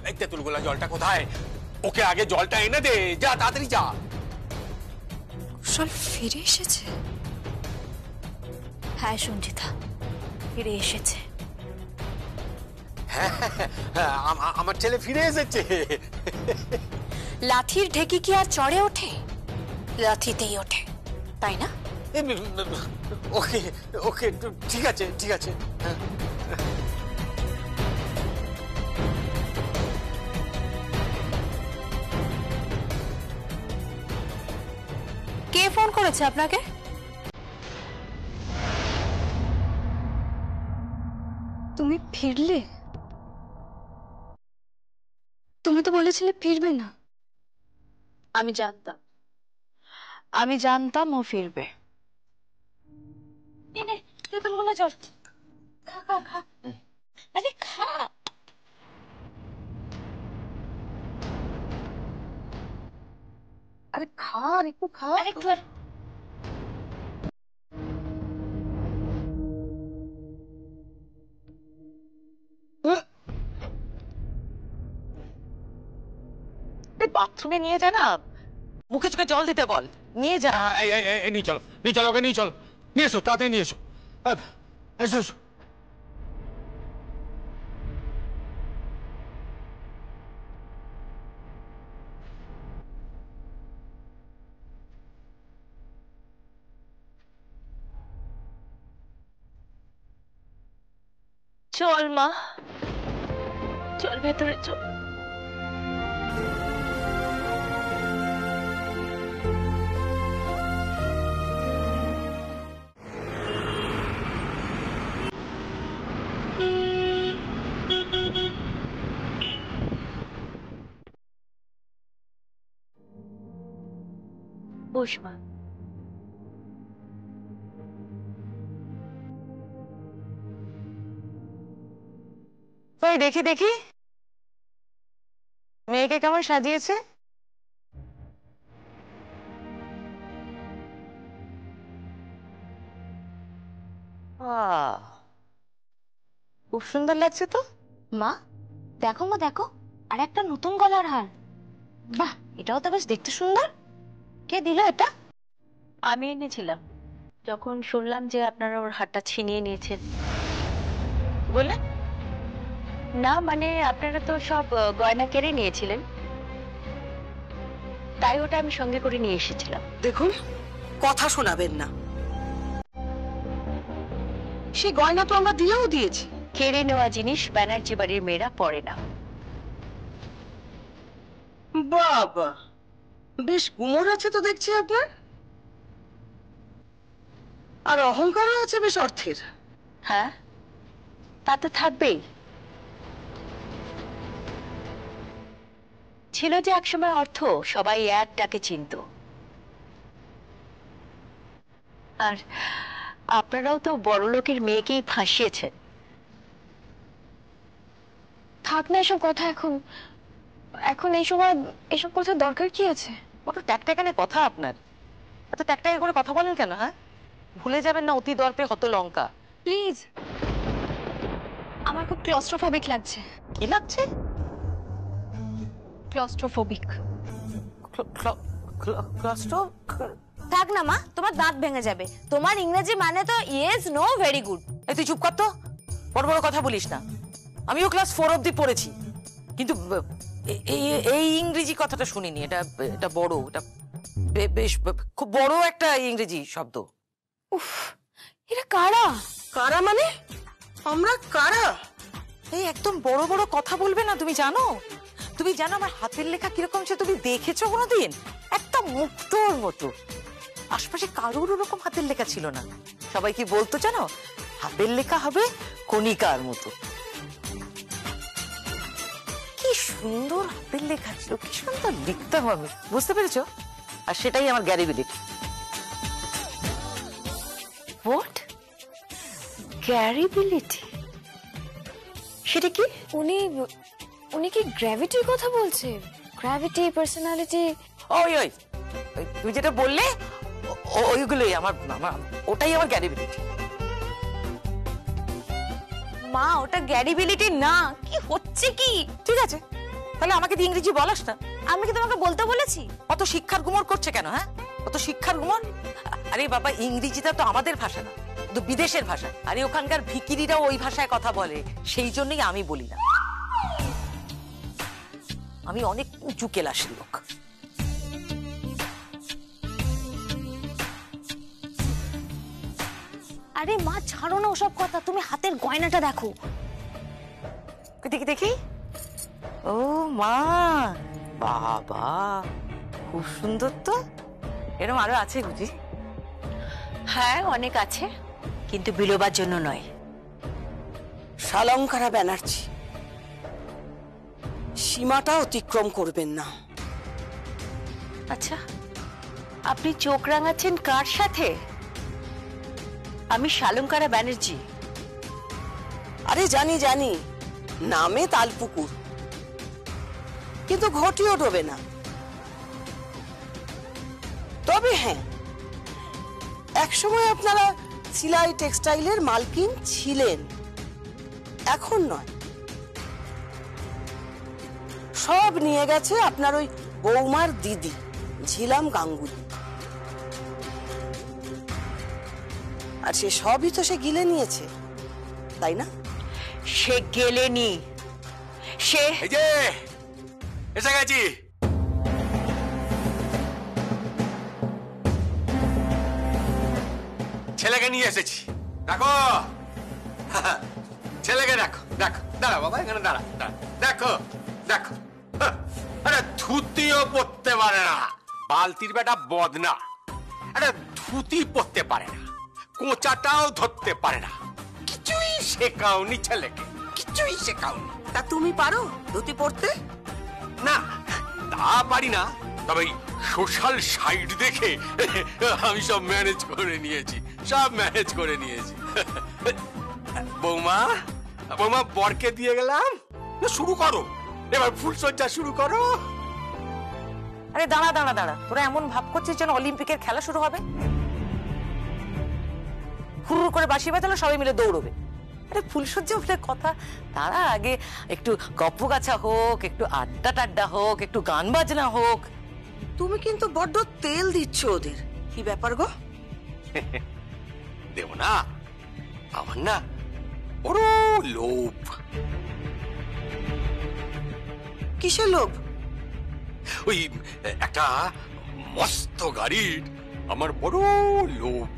এই তেঁতুল গোলা জলটা কোথায়? ওকে আগে জলটা এনে দে, যা তাড়াতাড়ি যা। কুশল ফিরে এসেছে? হ্যাঁ সঞ্জিতা, ফিরে এসেছে। হ্যাঁ, আমার ছেলে ফিরে এসেছে। লাঠির ঢেকি কি আর চড়ে ওঠে? লাঠিতেই ওঠে, তাই না? ওকে ওকে, ঠিক আছে ঠিক আছে। কে ফোন করেছে আপনাকে? তুমি ফিরলে? তুমি তো বলেছিলে ফিরবে না। আমি জানতাম ও ফিরবে। তেঁতুলগুলো জল খা খা খা, আরে খা। আরে খা, একটু খা, আরেকটু। বাথরুমে নিয়ে যা না, মুখে চোখে জল দিতে বল, নিয়ে যা। নিয়ে চলো নিয়ে চলো, ওকে নিয়ে চলো, নিয়ে এসো তাড়াতাড়ি নিয়ে এসো। এসো এসো। চল মা, চল ভেতরে চল। বস মা। ওই দেখি দেখি মেয়েকে কেমন সাজিয়েছে। খুব সুন্দর লাগছে তো। মা দেখো, মা দেখো, আর একটা নতুন গলার হার। বাহ, এটাও তো বেশ দেখতে সুন্দর। কে দিল এটা? আমি এনেছিলাম, যখন শুনলাম যে আপনারা ওর হাতটা ছিনিয়ে নিয়েছেন। বলে না, মানে আপনারা তো সব গয়না কেড়ে নিয়েছিলেন, তাই ওটা আমি সঙ্গে করে নিয়ে এসেছিলাম। দেখুন, কথা শোনাবেন না। সে গয়না তো আমরা দিয়েও দিয়েছি। কেড়ে নেওয়া জিনিস ব্যানার্জি বাড়ির মেয়েরা পরে না। বাবা, বেশ গুমর আছে তো দেখছি আপনার, আর অহংকারও আছে বেশ অর্থের। হ্যাঁ, তা তো থাকবেই। ছিল যে একসময় অর্থ, সবাই এক ডাকে চিনত। আর আপনারাও তো বড়লোকের মেয়েকেই ফাঁসিয়েছেন। থাক না এসব কথা, এখন এখন এই সময় এসব কথার দরকার কি আছে? কত ট্যাকট্যাকানে কথা আপনার, এত ট্যাকট্যাকে করে কথা বলেন কেন? হ্যাঁ, ভুলে যাবেন না অতি দর্পে হত লঙ্কা। প্লিজ, আমার খুব ক্লস্ট্রোফোবিক লাগছে। কি লাগছে? ক্লস্ট্রোফোবিক। থাক না মা, তোমার দাঁত ভেঙে যাবে। তোমার ইংরেজি মানে তো ইয়েস নো ভেরি গুড। এই তুই চুপ কর তো, বড় বড় কথা বলিস না। আমিও ক্লাস 4 অবধি পড়েছি, কিন্তু এই ইংরেজি কথাটা শুনিনি। এটা বড়, এটা বেশ খুব বড় একটা ইংরেজি শব্দ। উফ, এরা কারা? কারা মানে? আমরা কারা? এই একদম বড় বড় কথা বলবে না। তুমি জানো, তুমি জানো আমার হাতের লেখা কিরকম সে তুমি দেখেছো কোনোদিন? একটা মুক্তোর মতো। আশপাশে কারোর ওরকম হাতের লেখা ছিল না। সবাই কি বলতো জানো? হাতের লেখা হবে কণিকার মতো। কি সুন্দর হাতের লেখা ছিল, কি সুন্দর লিখতাম আমি, বুঝতে পেরেছো? আর সেটাই আমার গ্যারিবিলিটি। হোয়াট? গ্যারিবিলিটি? সেটা কি? উনি কি গ্র্যাভিটির কথা বলছে? Gravity, personality. ওই ওই তুই যেটা বললে ওইগুলোই আমার, ওটাই আমার গ্যারিবিলিটি। মা ওটা গ্যারিবিলিটি না, কি হচ্ছে কি? ঠিক আছে, তাহলে আমাকে দিয়ে ইংরেজি বলাস না। আমি কি তোমাকে বলতে বলেছি? অত শিক্ষার গুমর করছে কেন? হ্যাঁ, অত শিক্ষার গুমর। আরে বাবা, ইংরেজিটা তো আমাদের ভাষা না, তো বিদেশের ভাষা। আরে ওখানকার ভিকিরিরাও ওই ভাষায় কথা বলে, সেই জন্যই আমি বলি না। আমি অনেক উঁচু ক্লাসের লোক। আরে মা ছাড়ো না ওসব কথা, তুমি হাতের গয়নাটা দেখো। দেখি দেখি। ও মা, বাবা খুব সুন্দর তো। এরকম আরো আছে বুঝি? হ্যাঁ, অনেক আছে, কিন্তু বিলোবার জন্য নয়। শালঙ্কারা ব্যানার্জি, সীমাটা অতিক্রম করবেন না। আচ্ছা, আপনি চোখ রাঙাচ্ছেন কার সাথে? আমি শালঙ্কারা ব্যানার্জি। আরে জানি জানি, নামে তালপুকুর, কিন্তু ঘটিও ডোবে না। তবে হ্যাঁ, একসময় আপনারা সিলাই টেক্সটাইলের মালকিন ছিলেন, এখন নয়। সব নিয়ে গেছে আপনার ওই বৌমার দিদি ঝিলাম গাঙ্গুলি, আর সে সবই তো সে গিলে নিয়েছে, তাই না? সে গেলেনি, সে এই যে এসে গেছি। ছেলেকে নিয়ে এসেছি, দেখো। ছেলেকে দেখো, দেখো, দাঁড়া বাবা, এখানে দাঁড়া, দাঁড়া, দেখো, দেখো। আরে ধুতিও পরতে পারে না, বালতির বেটা বদনা। আরে ধুতি পরতে পারে না, কোঁচাটাও ধরতে পারে না। কিছুই শেখাওনি ছেলেকে, কিছুই শেখাওনি। তা তুমি পারো ধুতি পরতে? না, তা পারি না, তবে সোশ্যাল সাইড দেখে আমি সব ম্যানেজ করে নিয়েছি, সব ম্যানেজ করে নিয়েছি। বৌমা, বৌমা বরকে দিয়ে গেলাম, শুরু করো এবার, ফুলসজ্জা শুরু করো। আরে দাঁড়া দাঁড়া দাঁড়া, তোরা এমন ভাব করছিস যেন অলিম্পিকের খেলা শুরু হবে। হুড় করে বাঁশি বাজালো, সবাই মিলে দৌড়বে। আরে ফুলসজ্জা বলে কথা, তারা আগে একটু গপ্প গাছা হোক, একটু আড্ডা টাড্ডা হোক, একটু গান বাজনা হোক। তুমি কিন্তু বড্ড তেল দিচ্ছ ওদের, কি ব্যাপার গো? দেব না, আমার না বড় লোভ। কিসের লোভ? ওই একটা মস্ত গাড়ির আমার বড় লোভ,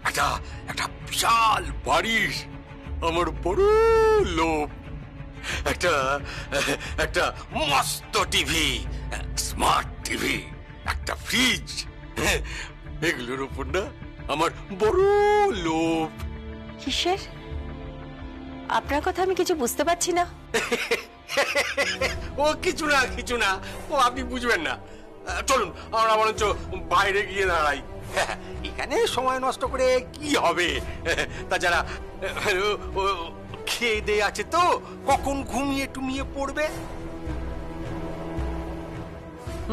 একটা একটা বিশাল বাড়ির আমার বড় লোভ, একটা একটা মস্ত টিভি, স্মার্ট টিভি, একটা ফ্রিজ, এগুলোর উপর না আমার বড় লোভ। কিসের? আপনার কথা আমি কিছু বুঝতে পারছি না। ও কিছু না, কিছু না, ও আপনি বুঝবেন না। চলুন আমরা বরঞ্চ বাইরে গিয়ে দাঁড়াই, এখানে সময় নষ্ট করে কি হবে? তাছাড়া খেয়ে দিয়ে আছে তো, কখন ঘুমিয়ে টুমিয়ে পড়বে।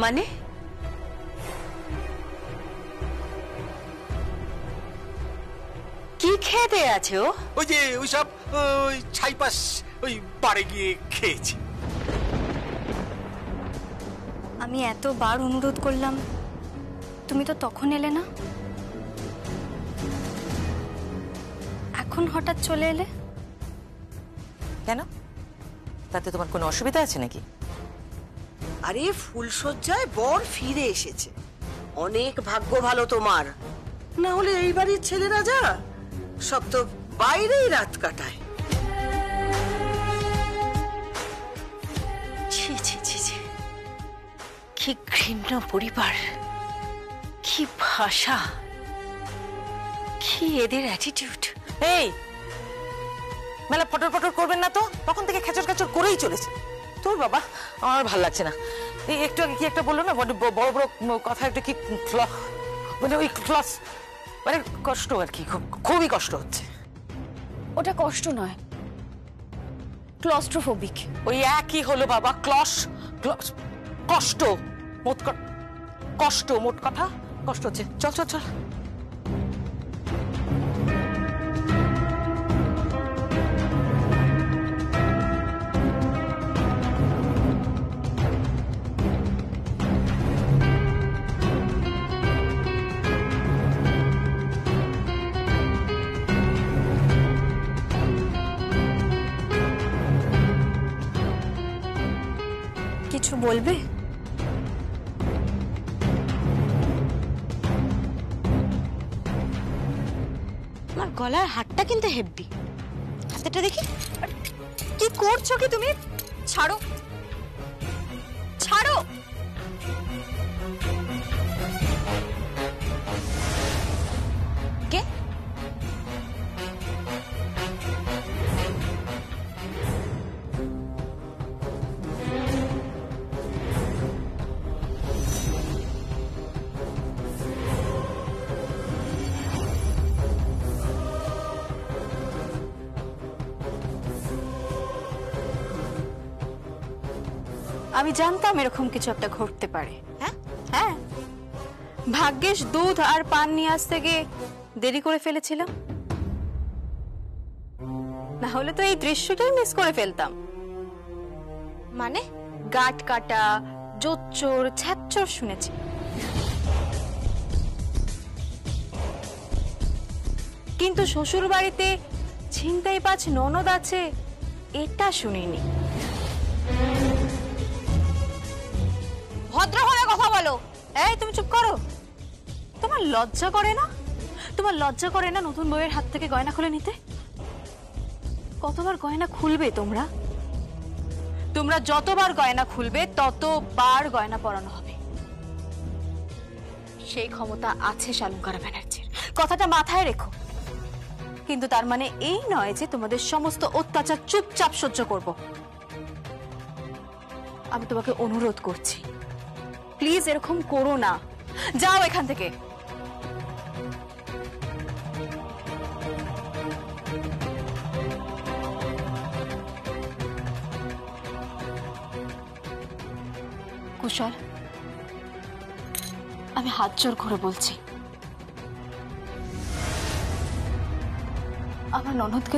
মানে? কি খেয়ে দিয়ে আছে ও? ওই যে ওইসব ওই ছাইপাস ওই বারে গিয়ে খেয়েছে। আমি এতবার অনুরোধ করলাম, তুমি তো তখন এলে না, এখন হঠাৎ চলে এলে কেন? তাতে তোমার কোনো অসুবিধা আছে নাকি? আরে ফুলসজ্জায় বর ফিরে এসেছে, অনেক ভাগ্য ভালো তোমার। না হলে এই বাড়ির ছেলেরা যা সব তো বাইরেই রাত কাটায়। ছি ছি ছি ছি, কি ঘৃণ্য পরিবার, কি ভাষা, কি এদের অ্যাটিটিউড। এই মেলা পটর পটর করবেন না তো, তখন থেকে খেচর খেচর করেই চলেছে। তোর বাবা, আমার ভাল লাগছে না। এই একটু আগে কি একটা বললো না, বড় বড় কথা, একটা কি মানে ওই ক্লাস, মানে কষ্ট আর কি, খুবই কষ্ট হচ্ছে। ওটা কষ্ট নয়, ক্লস্ট্রোফোবিক। ওই একই হলো বাবা, কষ্ট, কষ্ট, মোট কথা কষ্ট হচ্ছে। চল চল চল। কিছু বলবে? আমার গলার হারটা কিন্তু হেভি। হাতেটা দেখি। কি করছো কি তুমি? ছাড়ো, ছাড়ো। কে? আমি জানতাম এরকম কিছু একটা ঘটতে পারে। হ্যাঁ? হ্যাঁ, ভাগ্যেশ দুধ আর পান নিয়ে আসতে গিয়ে দেরি করে ফেলেছিলাম, না হলে তো এই দৃশ্যটাই মিস করে ফেলতাম। মানে? গাট কাটা, জোচ্চোর, ছ্যাচ্চোর শুনেছি, কিন্তু শ্বশুর বাড়িতে ছিনতাইবাজ ননদ আছে এটা শুনিনি। ভদ্রভাবে কথা বলো। এই তুমি চুপ করো। তোমার লজ্জা করে না? তোমার লজ্জা করে না নতুন বউয়ের হাত থেকে গয়না খুলে নিতে? কতবার গয়না খুলবে তোমরা? তোমরা যতবার গয়না খুলবে ততবার গয়না পরানো হবে। সেই ক্ষমতা আছে শালঙ্কারা ব্যানার্জির, কথাটা মাথায় রেখো। কিন্তু তার মানে এই নয় যে তোমাদের সমস্ত অত্যাচার চুপচাপ সহ্য করব। আমি তোমাকে অনুরোধ করছি, প্লিজ এরকম করো না। যাও এখান থেকে। কুশল, আমি হাত জোর করে বলছি, আমার ননদকে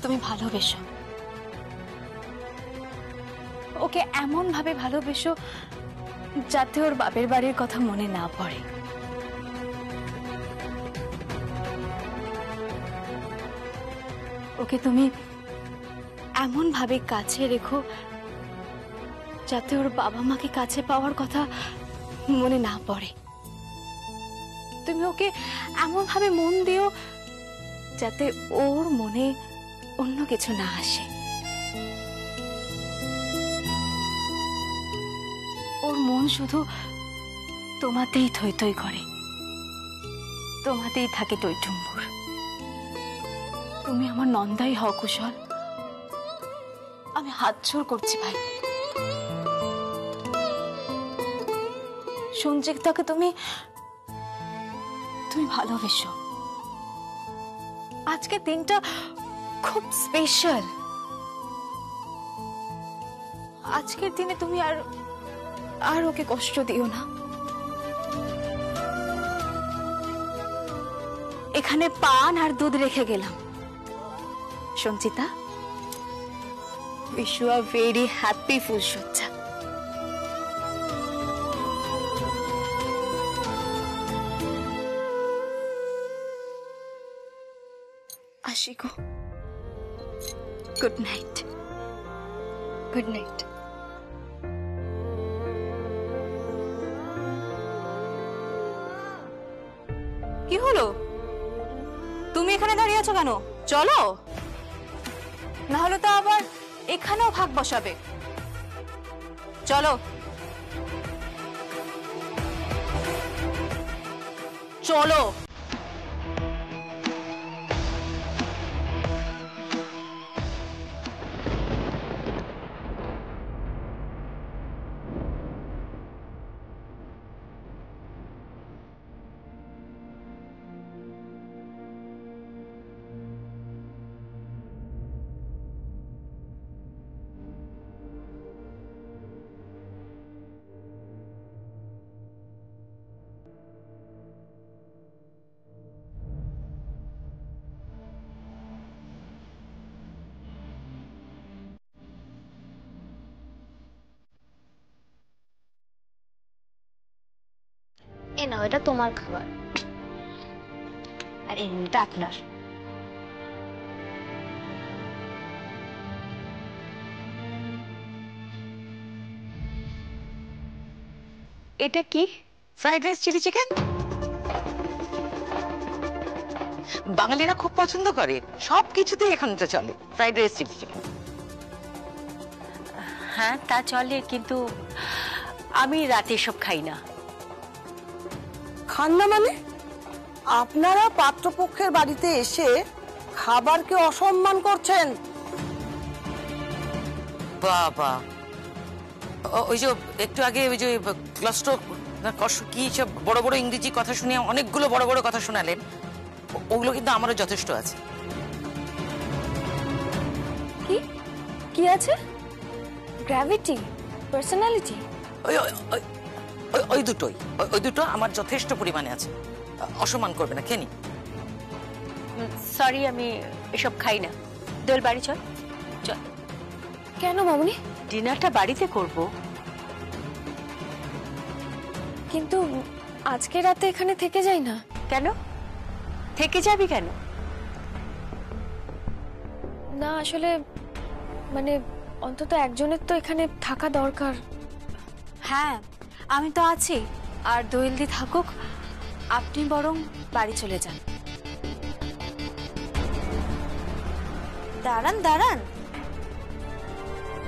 তুমি ভালোবেসো। ওকে এমন ভাবে ভালোবেসো যাতে ওর বাপের বাড়ির কথা মনে না পড়ে। ওকে তুমি এমন ভাবে কাছে রেখো যাতে ওর বাবা মাকে কাছে পাওয়ার কথা মনে না পড়ে। তুমি ওকে এমন ভাবে মন দিও যাতে ওর মনে অন্য কিছু না আসে। ওর মন শুধু তোমাতেই থই থই করে, তোমাতেই থাকে টইটুম্বুর। তুমি আমার নন্দাই হও কুশল, আমি হাত জোর করছি ভাই। সঞ্জিতাকে তুমি ভালোবেসো। আজকের দিনটা খুব স্পেশাল। আজকের দিনে তুমি আর ওকে কষ্ট দিও না। এখানে পান আর দুধ রেখে গেলাম। Sanchita, wish you a very happy ফুলসজ্জা। আসি গো। Good night. Good night. কি হলো? তুমি এখানে দাঁড়িয়ে আছো কেন? চলো, না হলে তো আবার এখানেও ভাগ বসাবে। চলো চলো। এ নাও, এটা তোমার খাবার আর এটা আপনার। এটা কি? Fried rice chilli chicken. বাঙালিরা খুব পছন্দ করে, সব কিছুতেই এখানটা চলে ফ্রাইড রাইস চিলি চিকেন। হ্যাঁ তা চলে, কিন্তু আমি রাতে সব খাই না। খান না মানে? আপনারা পাত্রপক্ষের বাড়িতে এসে খাবারকে অসম্মান করছেন। বাবা, ওই যে একটু আগে ওই যে ক্লাস্ট্রো কি সব বড় বড় ইংরেজি কথা শুনে অনেকগুলো বড় বড় কথা শোনালেন, ওগুলো কিন্তু আমারও যথেষ্ট আছে। কি কি আছে? Gravity, personality? ওই ওই- ওই- ওই- ওই দুটোই, ওই দুটো আমার যথেষ্ট পরিমাণে আছে। অসম্মান করবে না, খেনি। সরি, আমি এসব খাই না। দোল বাড়ি চল। চল, কেন মামুনি? ডিনারটা বাড়িতে করব। কিন্তু আজকে রাতে এখানে থেকে যাই না। কেন থেকে যাবি কেন? না আসলে মানে অন্তত একজনের তো এখানে থাকা দরকার। হ্যাঁ আমি তো আছি, আর দোয়েলদি থাকুক, আপনি বরং বাড়ি চলে যান। দাঁড়ান দাঁড়ান,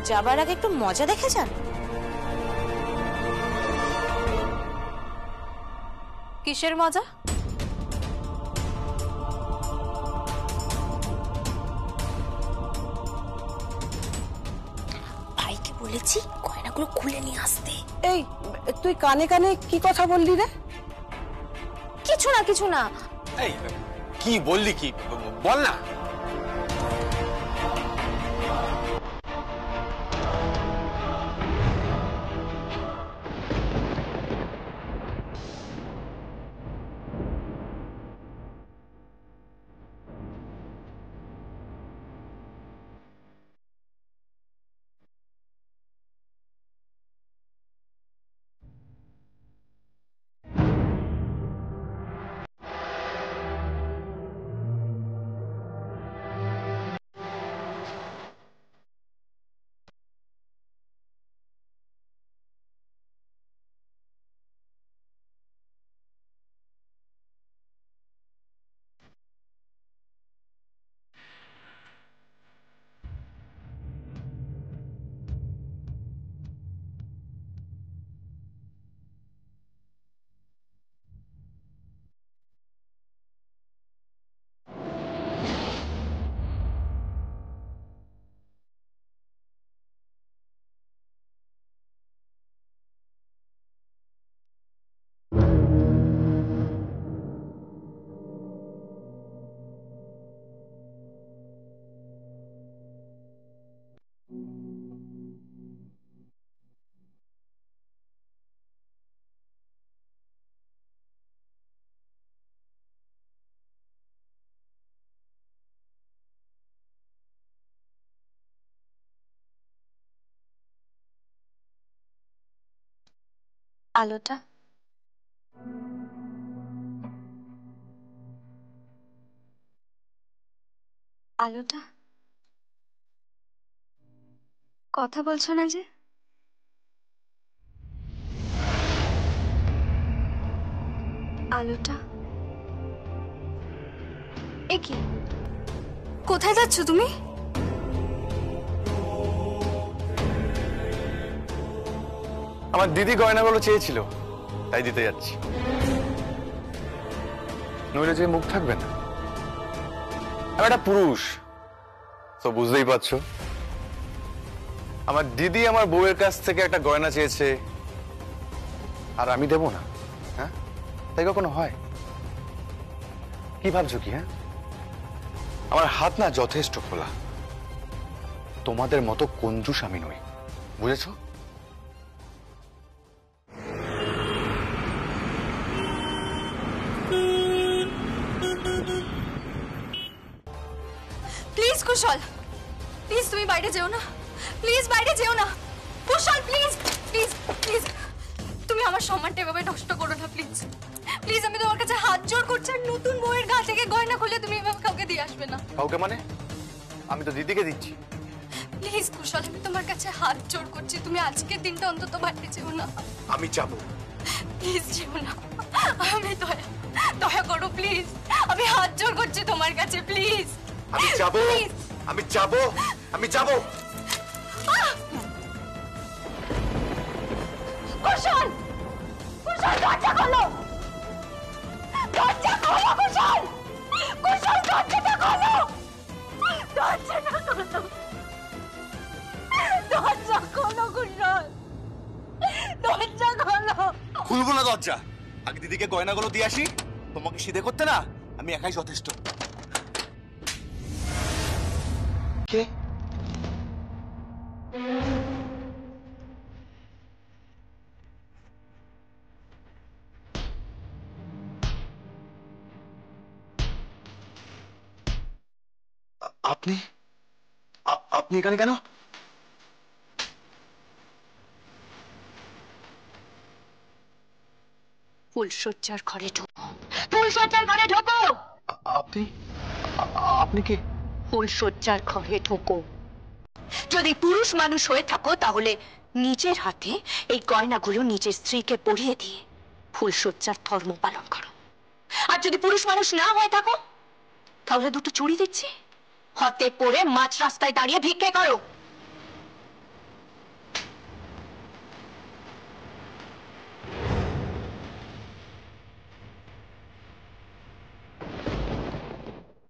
যাবার আগে একটু মজা দেখে যান। কিসের মজা? ভাইকে বলেছি গয়নাগুলো খুলে নিয়ে আসতে। এই তুই কানে কানে কি কথা বললি রে? কিছু না কিছু না। এই কি বললি, কি বল না। আলোটা আলোটা কথা বলছো না যে? আলোটা, এ কি? কোথায় যাচ্ছ তুমি? আমার দিদি গয়নাগুলো চেয়েছিল, তাই দিতে যাচ্ছি। নইলে যে মুখ থাকবে না। আমি একটা পুরুষ, তো বুঝতেই পারছো। আমার দিদি আমার বউয়ের কাছ থেকে একটা গয়না চেয়েছে, আর আমি দেব না? হ্যাঁ, তাই কখনো হয়? কি ভাবছো কি? হ্যাঁ, আমার হাত না যথেষ্ট খোলা, তোমাদের মতো কঞ্জুস আমি নই, বুঝেছো? প্লিজ কুশল, প্লিজ তুমি বাইরে যেও না, প্লিজ বাইরে যেও না কুশল, প্লিজ প্লিজ প্লিজ, তুমি আমার সম্মানটা এভাবে নষ্ট করো না প্লিজ। প্লিজ আমি তোমার কাছে হাত জোড় করছি, আর নতুন বউয়ের গা থেকে গয়না খুলে তুমি এভাবে কাউকে দিয়ে আসবে না। কাউকে মানে? আমি তো দিদিকে দিচ্ছি। প্লিজ কুশল, আমি তোমার কাছে হাত জোড় করছি, তুমি আজকের দিনটা অন্তত বাইরে যেও না। আমি যাব, প্লিজ যেও না, আমি দয়া করো প্লিজ, আমি হাত জোড় করছি তোমার কাছে প্লিজ। আমি যাব, আমি যাব, আমি যাব। কুশল, কুশল দরজা খোলো, দরজা খোলো কুশল, কুশল দরজাটা খোলো, দরজাটা খোলো, দরজা খোলো কুশল, দরজা খোলো। খুলবো না দরজা, আগে দিদিকে গয়নাগুলো দিয়ে আসি। তোমাকে সিধে করতে না আমি একাই যথেষ্ট। কে? আপনি আপনি এখানে কেন? ফুলশয্যার ঘরে ঢোকো, ফুলশয্যার ঘরে ঢোকো, আপনি আপনি কে? ফুলশয্যার ঘরে ঢোকো। যদি পুরুষ মানুষ হয়ে থাকো তাহলে নিজের হাতে এই গয়নাগুলো নিজের স্ত্রীকে পরিয়ে দিয়ে ফুলশয্যার ধর্ম পালন করো। আর যদি পুরুষ মানুষ না হয়ে থাকো তাহলে দুটো চুড়ি দিচ্ছি, হাতে পরে মাঝ রাস্তায় দাঁড়িয়ে ভিক্ষে করো।